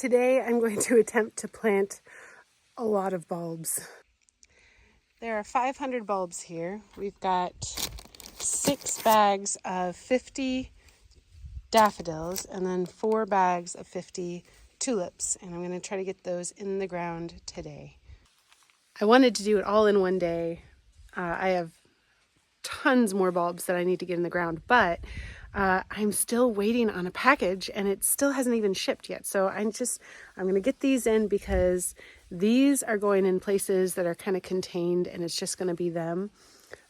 Today I'm going to attempt to plant a lot of bulbs. There are 500 bulbs here. We've got 6 bags of 50 daffodils and then 4 bags of 50 tulips, and I'm going to try to get those in the ground today. I wanted to do it all in one day. I have tons more bulbs that I need to get in the ground, but I'm still waiting on a package and it still hasn't even shipped yet. So I'm going to get these in because these are going in places that are kind of contained and it's just going to be them.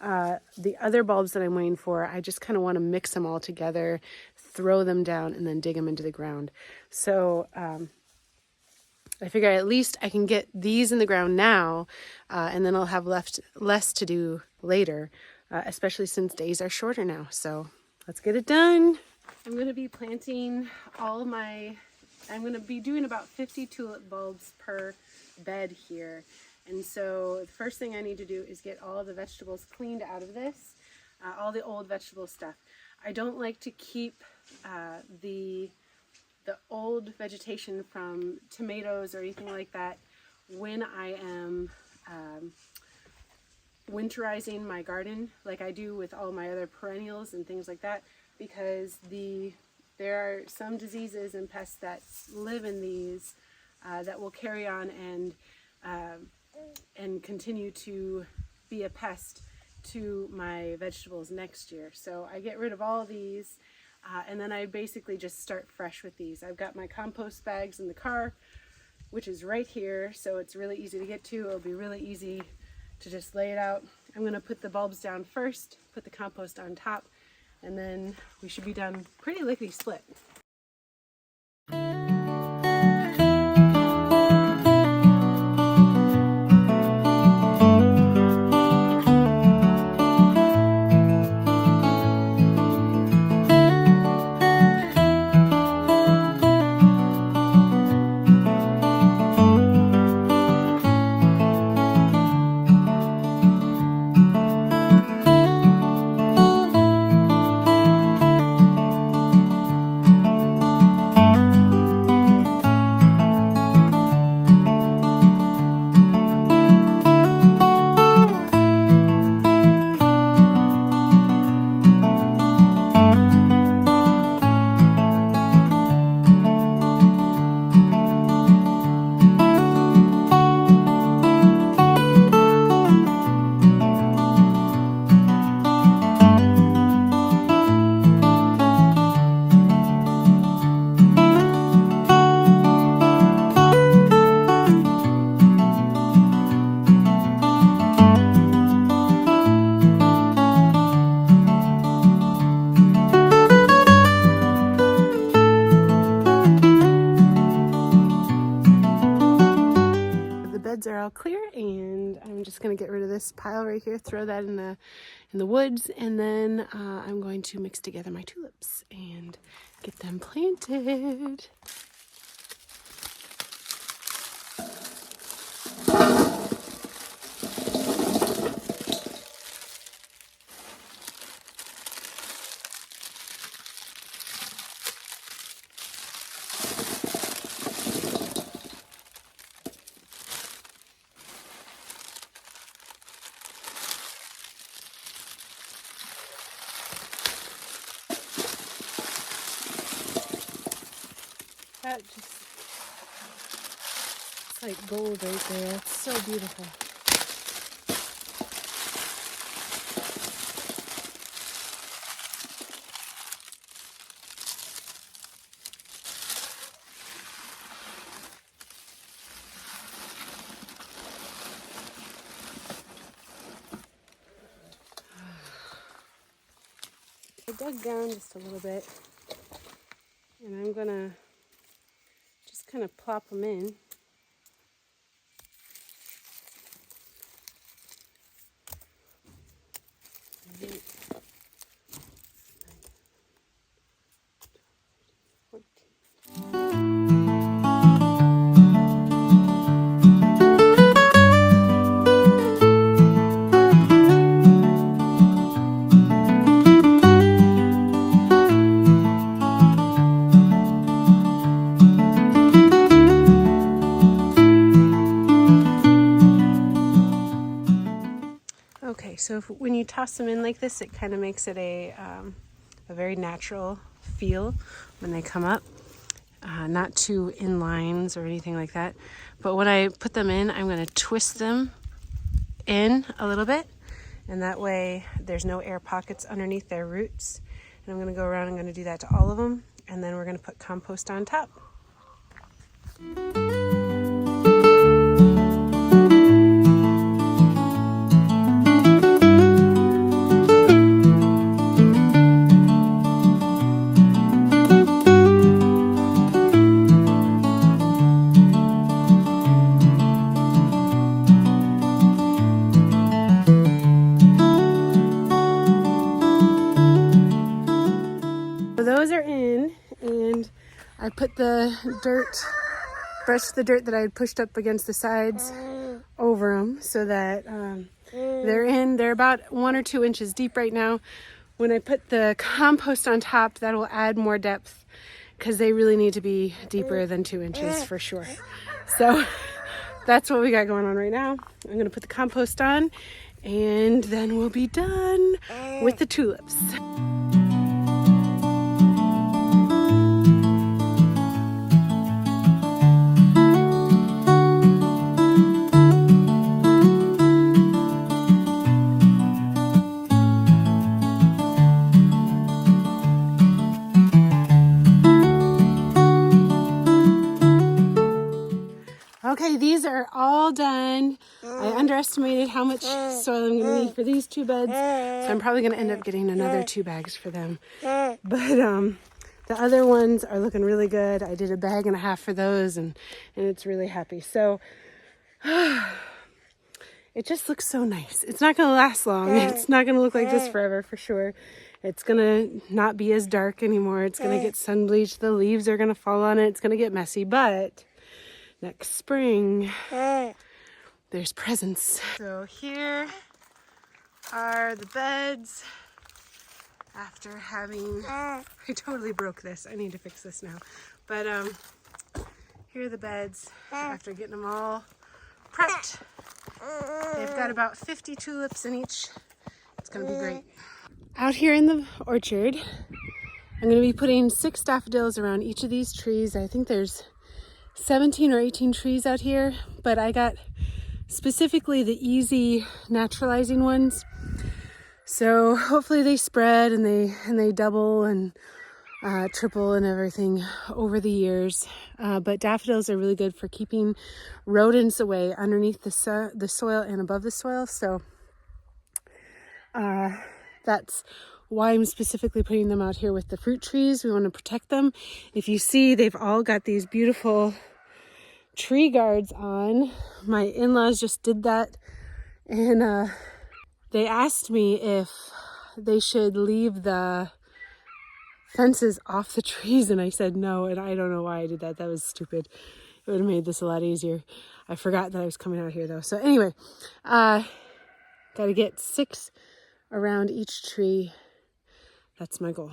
The other bulbs that I'm waiting for, I just kind of want to mix them all together, throw them down, and then dig them into the ground. So I figure at least I can get these in the ground now, and then I'll have less to do later, especially since days are shorter now. So let's get it done. I'm going to be planting I'm going to be doing about 50 tulip bulbs per bed here. And so the first thing I need to do is get all the vegetables cleaned out of this, all the old vegetable stuff. I don't like to keep the old vegetation from tomatoes or anything like that when I am winterizing my garden like I do with all my other perennials and things like that, because there are some diseases and pests that live in these that will carry on and continue to be a pest to my vegetables next year. So I get rid of all these and then I basically just start fresh with these. I've got my compost bags in the car, which is right here, so it's really easy to get to. It'll be really easy to just lay it out. I'm going to put the bulbs down first, put the compost on top, and then we should be done pretty lickety split. Are all clear, and I'm just going to get rid of this pile right here, throw that in the woods, and then I'm going to mix together my tulips and get them planted. That just, it's like gold right there. It's so beautiful. I dug down just a little bit, and I'm gonna just kind of plop them in. So when you toss them in like this, it kind of makes it a very natural feel when they come up. Not too in lines or anything like that. But when I put them in, I'm going to twist them in a little bit. And that way there's no air pockets underneath their roots. And I'm going to go around and I'm going to do that to all of them. And then we're going to put compost on top. Those are in, and I put the dirt, brushed the dirt that I had pushed up against the sides over them so that they're in. They're about 1 or 2 inches deep right now. When I put the compost on top, that will add more depth because they really need to be deeper than 2 inches for sure. So that's what we got going on right now. I'm going to put the compost on, and then we'll be done with the tulips. Okay, these are all done. I underestimated how much soil I'm going to need for these 2 beds, so I'm probably going to end up getting another 2 bags for them. But the other ones are looking really good. I did a 1.5 bags for those, and it's really happy. So it just looks so nice. It's not going to last long. It's not going to look like this forever for sure. It's going to not be as dark anymore. It's going to get sun bleached. The leaves are going to fall on it. It's going to get messy, but next spring, there's presents. So here are the beds after having, I totally broke this. I need to fix this now. But here are the beds after getting them all prepped. They've got about 50 tulips in each. It's gonna be great. Out here in the orchard, I'm gonna be putting 6 daffodils around each of these trees. I think there's 17 or 18 trees out here, but I got specifically the easy naturalizing ones. So hopefully they spread and they double and triple and everything over the years. But daffodils are really good for keeping rodents away underneath the soil and above the soil. So that's why I'm specifically putting them out here with the fruit trees. We want to protect them. If you see, they've all got these beautiful tree guards on. My in-laws just did that, and they asked me if they should leave the fences off the trees, and I said no, and I don't know why I did that. That was stupid. It would have made this a lot easier. I forgot that I was coming out here though. So anyway, gotta get 6 around each tree. That's my goal.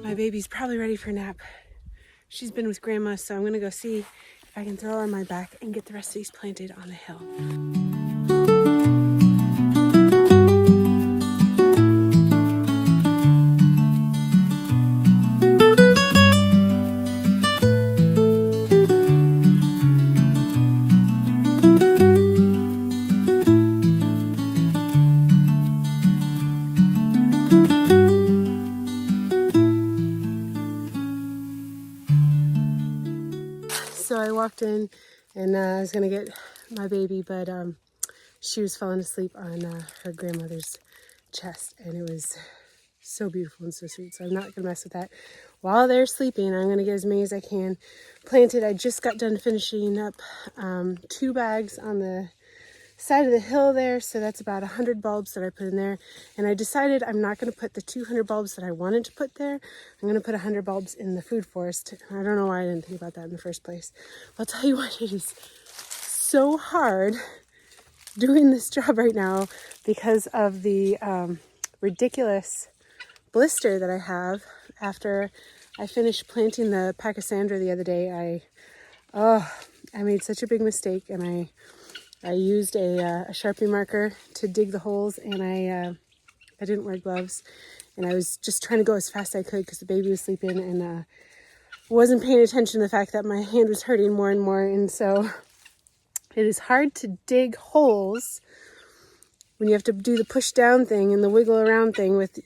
My baby's probably ready for a nap. She's been with Grandma, so I'm gonna go see if I can throw her on my back and get the rest of these planted on the hill. So I walked in and I was gonna get my baby, but she was falling asleep on her grandmother's chest, and it was so beautiful and so sweet. So I'm not gonna mess with that. While they're sleeping, I'm gonna get as many as I can planted. I just got done finishing up 2 bags on the side of the hill there. So that's about 100 bulbs that I put in there. And I decided I'm not going to put the 200 bulbs that I wanted to put there. I'm going to put 100 bulbs in the food forest. I don't know why I didn't think about that in the first place. I'll tell you what, it is so hard doing this job right now because of the ridiculous blister that I have. After I finished planting the Pachysandra the other day, I made such a big mistake, and I used a Sharpie marker to dig the holes, and I didn't wear gloves, and I was just trying to go as fast as I could because the baby was sleeping, and wasn't paying attention to the fact that my hand was hurting more and more. And so it is hard to dig holes when you have to do the push down thing and the wiggle around thing with,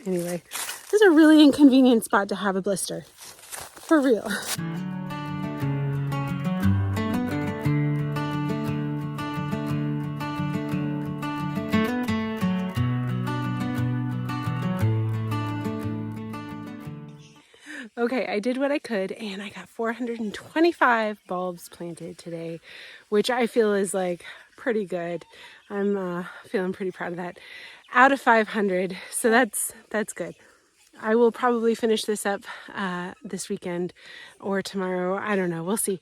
anyway, this is a really inconvenient spot to have a blister, for real. Okay, I did what I could, and I got 425 bulbs planted today, which I feel is like pretty good. I'm feeling pretty proud of that. Out of 500, so that's good. I will probably finish this up this weekend or tomorrow. I don't know. We'll see.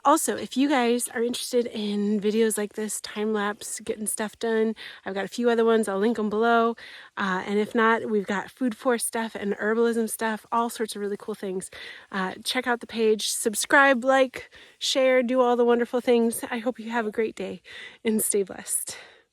Also, if you guys are interested in videos like this, time-lapse, getting stuff done, I've got a few other ones. I'll link them below. And if not, we've got food forest stuff and herbalism stuff, all sorts of really cool things. Check out the page, subscribe, like, share, do all the wonderful things. I hope you have a great day and stay blessed.